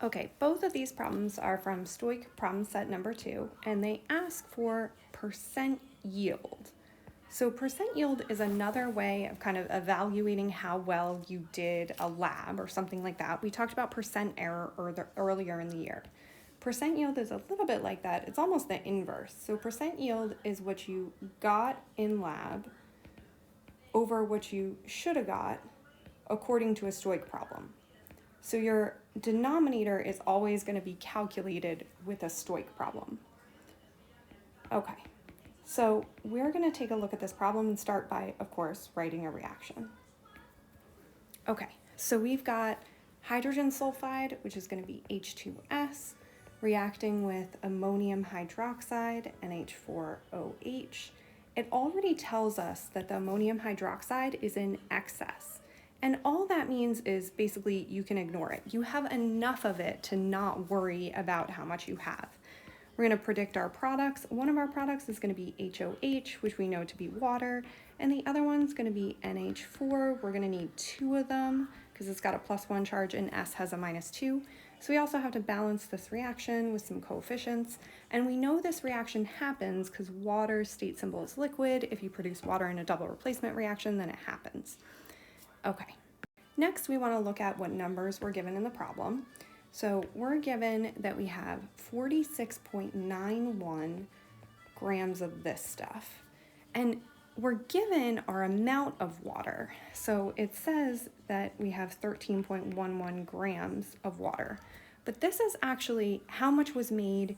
Okay, both of these problems are from STOIC problem set number 2, and they ask for percent yield. So percent yield is another way of kind of evaluating how well you did a lab or something like that. We talked about percent error earlier in the year. Percent yield is a little bit like that. It's almost the inverse. So percent yield is what you got in lab over what you should have got according to a STOIC problem. So your denominator is always going to be calculated with a STOIC problem. Okay, so we're going to take a look at this problem and start by, of course, writing a reaction. Okay, so we've got hydrogen sulfide, which is going to be H2S, reacting with ammonium hydroxide, NH4OH. It already tells us that the ammonium hydroxide is in excess. And all that means is basically you can ignore it. You have enough of it to not worry about how much you have. We're going to predict our products. One of our products is going to be HOH, which we know to be water, and the other one's going to be NH4. We're going to need 2 of them because it's got a +1 charge and S has a -2. So we also have to balance this reaction with some coefficients. And we know this reaction happens because water's state symbol is liquid. If you produce water in a double replacement reaction, then it happens. Okay, next we want to look at what numbers were given in the problem. So we're given that we have 46.91 grams of this stuff. And we're given our amount of water. So it says that we have 13.11 grams of water. But this is actually how much was made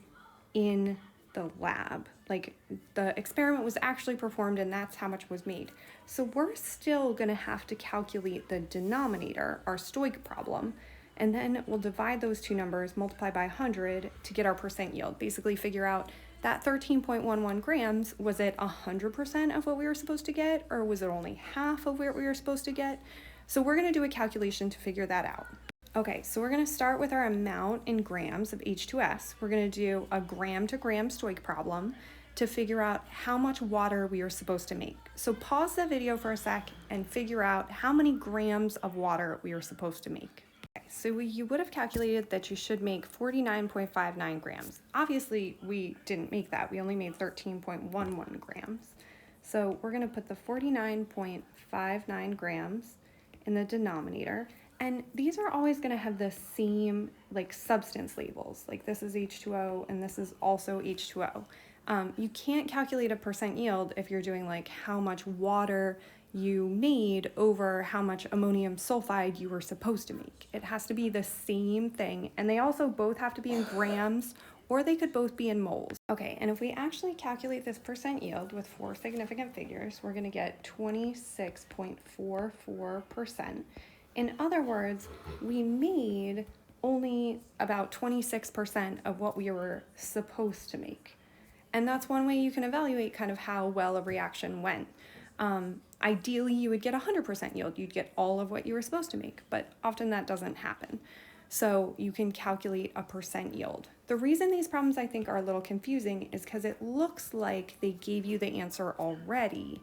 in the lab. Like the experiment was actually performed and that's how much was made. So we're still going to have to calculate the denominator, our STOIC problem, and then we'll divide those two numbers, multiply by 100 to get our percent yield. Basically figure out that 13.11 grams, was it 100% of what we were supposed to get, or was it only half of what we were supposed to get? So we're going to do a calculation to figure that out. Okay, so we're going to start with our amount in grams of H2S. We're going to do a gram to gram STOIC problem to figure out how much water we are supposed to make. So pause the video for a sec and figure out how many grams of water we are supposed to make. Okay, so you would have calculated that you should make 49.59 grams. Obviously, we didn't make that. We only made 13.11 grams. So we're going to put the 49.59 grams in the denominator. And these are always going to have the same like substance labels. Like this is H2O and this is also H2O. You can't calculate a percent yield if you're doing like how much water you made over how much ammonium sulfide you were supposed to make. It has to be the same thing. And they also both have to be in grams or they could both be in moles. Okay, and if we actually calculate this percent yield with 4 significant figures, we're going to get 26.44%. In other words, we made only about 26% of what we were supposed to make. And that's one way you can evaluate kind of how well a reaction went. Ideally, you would get 100% yield. You'd get all of what you were supposed to make, but often that doesn't happen. So you can calculate a percent yield. The reason these problems I think are a little confusing is because it looks like they gave you the answer already,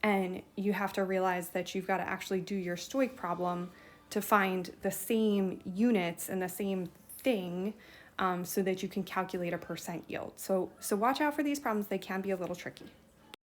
and you have to realize that you've got to actually do your STOIC problem to find the same units and the same thing so that you can calculate a percent yield. So watch out for these problems. They can be a little tricky.